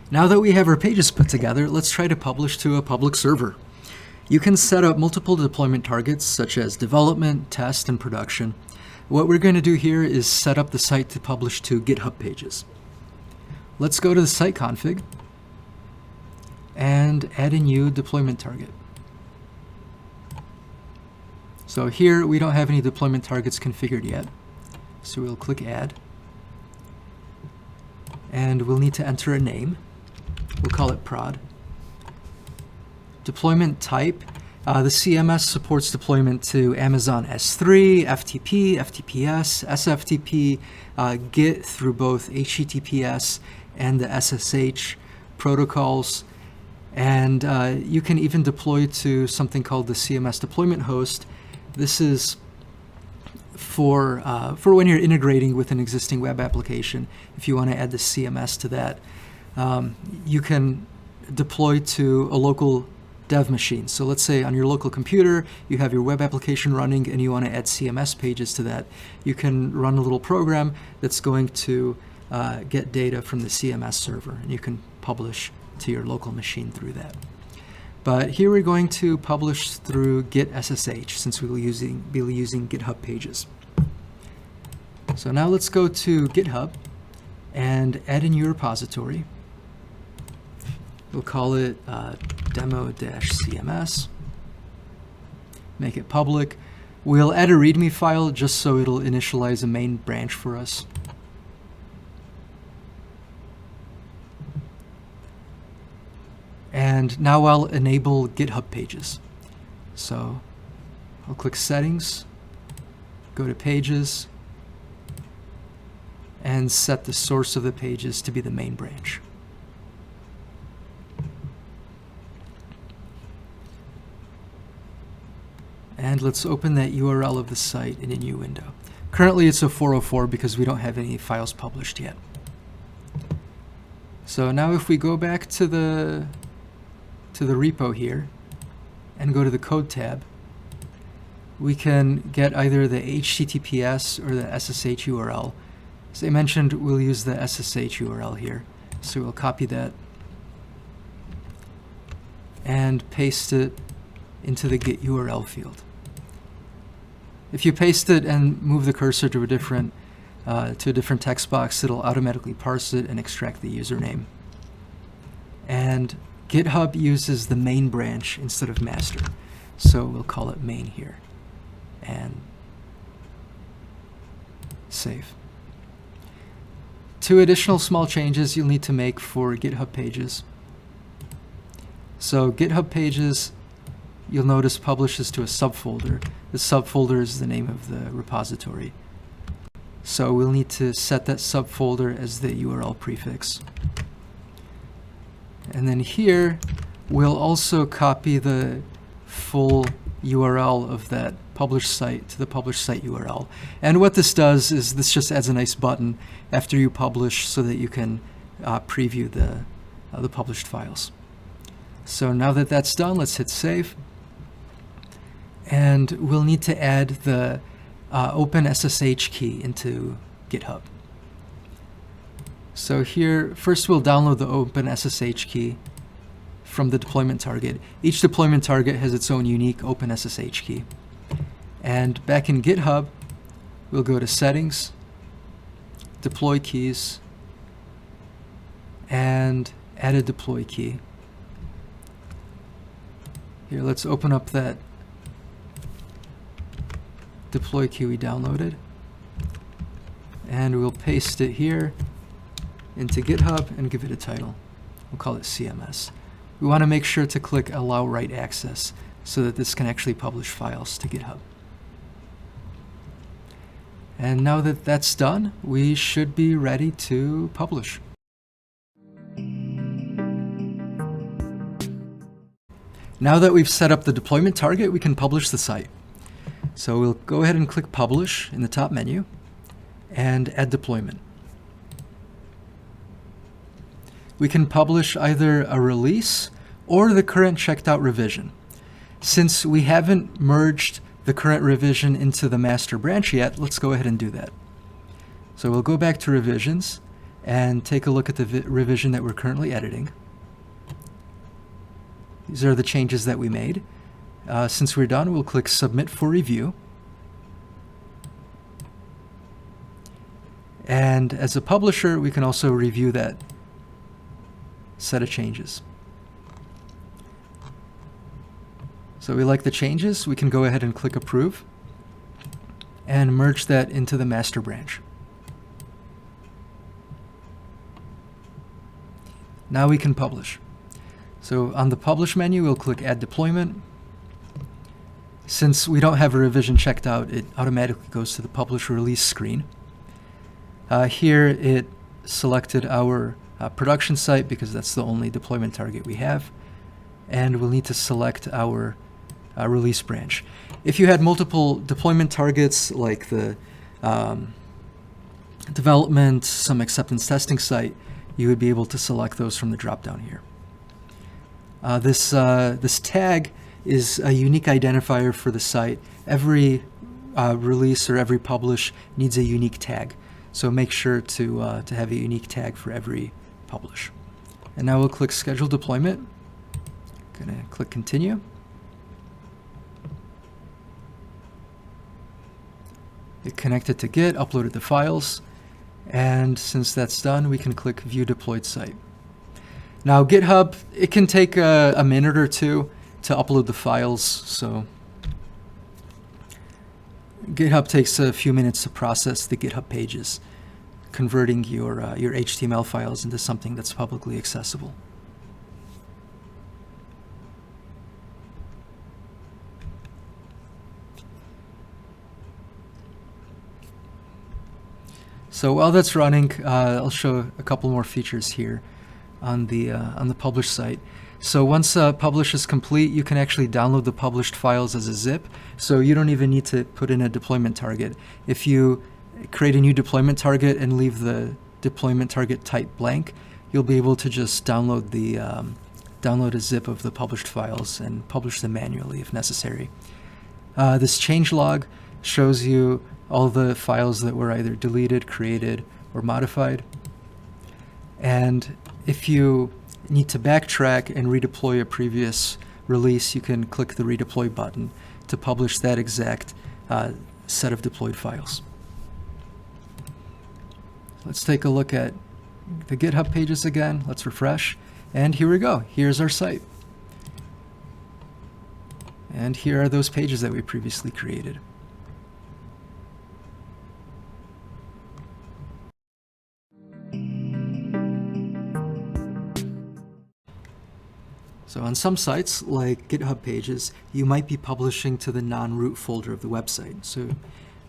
Now that we have our pages put together, let's try to publish to a public server. You can set up multiple deployment targets such as development, test, and production. What we're going to do here is set up the site to publish to GitHub pages. Let's go to the site config and add a new deployment target. So here we don't have any deployment targets configured yet. So we'll click add. And we'll need to enter a name. We'll call it prod. Deployment type. The CMS supports deployment to Amazon S3, FTP, FTPS, SFTP, Git through both HTTPS and the SSH protocols. And you can even deploy to something called the CMS deployment host. This is for when you're integrating with an existing web application. If you want to add the CMS to that, you can deploy to a local dev machine. So let's say on your local computer, you have your web application running and you want to add CMS pages to that. You can run a little program that's going to get data from the CMS server, and you can publish to your local machine through that. But here we're going to publish through Git SSH since we'll be using GitHub pages. So now let's go to GitHub and add a new repository. We'll call it demo-cms. Make it public. We'll add a README file just so it'll initialize a main branch for us. And now I'll enable GitHub pages. So I'll click Settings, go to Pages, and set the source of the pages to be the main branch. And let's open that URL of the site in a new window. Currently it's a 404 because we don't have any files published yet. So now if we go back to the repo here and go to the code tab, we can get either the HTTPS or the SSH URL. As I mentioned, we'll use the SSH URL here. So we'll copy that and paste it into the Git URL field. If you paste it and move the cursor to a different text box, it'll automatically parse it and extract the username. And GitHub uses the main branch instead of master, so we'll call it main here and save. Two additional small changes you'll need to make for GitHub pages. So GitHub pages, you'll notice, publishes to a subfolder. The subfolder is the name of the repository. So we'll need to set that subfolder as the URL prefix. And then here, we'll also copy the full URL of that published site to the published site URL. And what this does is this just adds a nice button after you publish so that you can preview the published files. So now that that's done, let's hit save. And we'll need to add the OpenSSH key into GitHub. So here, first we'll download the OpenSSH key from the deployment target. Each deployment target has its own unique OpenSSH key. And back in GitHub, we'll go to Settings, Deploy Keys, and add a deploy key. Here, let's open up that deploy key we downloaded, and we'll paste it here into GitHub and give it a title. We'll call it CMS. We want to make sure to click Allow Write Access so that this can actually publish files to GitHub. And now that that's done, we should be ready to publish. Now that we've set up the deployment target, we can publish the site. So we'll go ahead and click Publish in the top menu and add deployment. We can publish either a release or the current checked out revision. Since we haven't merged the current revision into the master branch yet, let's go ahead and do that. So we'll go back to revisions and take a look at the revision that we're currently editing. These are the changes that we made. Since we're done, we'll click Submit for Review. And as a publisher, we can also review that set of changes. So we like the changes. We can go ahead and click Approve and merge that into the master branch. Now we can publish. So on the Publish menu, we'll click Add Deployment. Since we don't have a revision checked out, it automatically goes to the Publish Release screen. Here it selected our production site because that's the only deployment target we have. And we'll need to select our release branch. If you had multiple deployment targets like the development, some acceptance testing site, you would be able to select those from the drop-down here. This tag is a unique identifier for the site. Every release or every publish needs a unique tag. So make sure to have a unique tag for every publish. And now we'll click Schedule Deployment. Gonna click Continue. It connected to Git, uploaded the files, and since that's done, we can click View Deployed Site. Now GitHub, it can take a minute or two to upload the files, so GitHub takes a few minutes to process the GitHub pages, converting your HTML files into something that's publicly accessible. So while that's running, I'll show a couple more features here on the publish site. So once publish is complete, you can actually download the published files as a zip. So you don't even need to put in a deployment target. If you create a new deployment target and leave the deployment target type blank, you'll be able to just download a zip of the published files and publish them manually if necessary. This changelog shows you all the files that were either deleted, created, or modified. And if you need to backtrack and redeploy a previous release, you can click the redeploy button to publish that exact set of deployed files. Let's take a look at the GitHub pages again. Let's refresh. And here we go. Here's our site. And here are those pages that we previously created. So on some sites, like GitHub pages, you might be publishing to the non-root folder of the website. So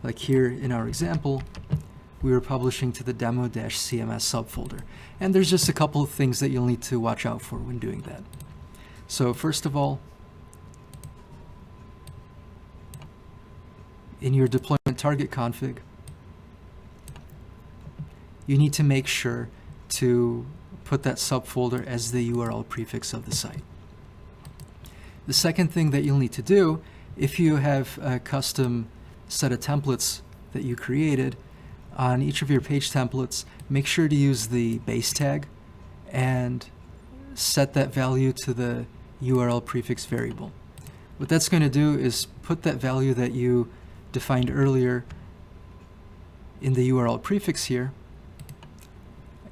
like here in our example, we were publishing to the demo-CMS subfolder. And there's just a couple of things that you'll need to watch out for when doing that. So first of all, in your deployment target config, you need to make sure to put that subfolder as the URL prefix of the site. The second thing that you'll need to do, if you have a custom set of templates that you created, on each of your page templates, make sure to use the base tag and set that value to the URL prefix variable. What that's going to do is put that value that you defined earlier in the URL prefix here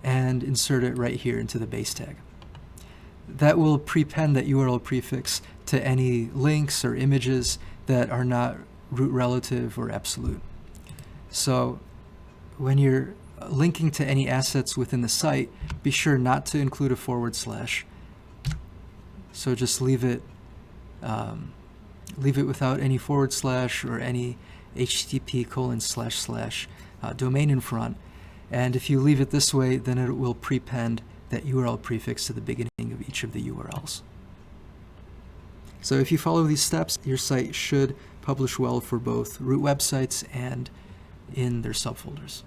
and insert it right here into the base tag. That will prepend that URL prefix to any links or images that are not root relative or absolute. So when you're linking to any assets within the site, be sure not to include a /. So just leave it without any / or any http:// domain in front. And if you leave it this way, then it will prepend that URL prefix to the beginning of each of the URLs. So if you follow these steps, your site should publish well for both root websites and in their subfolders.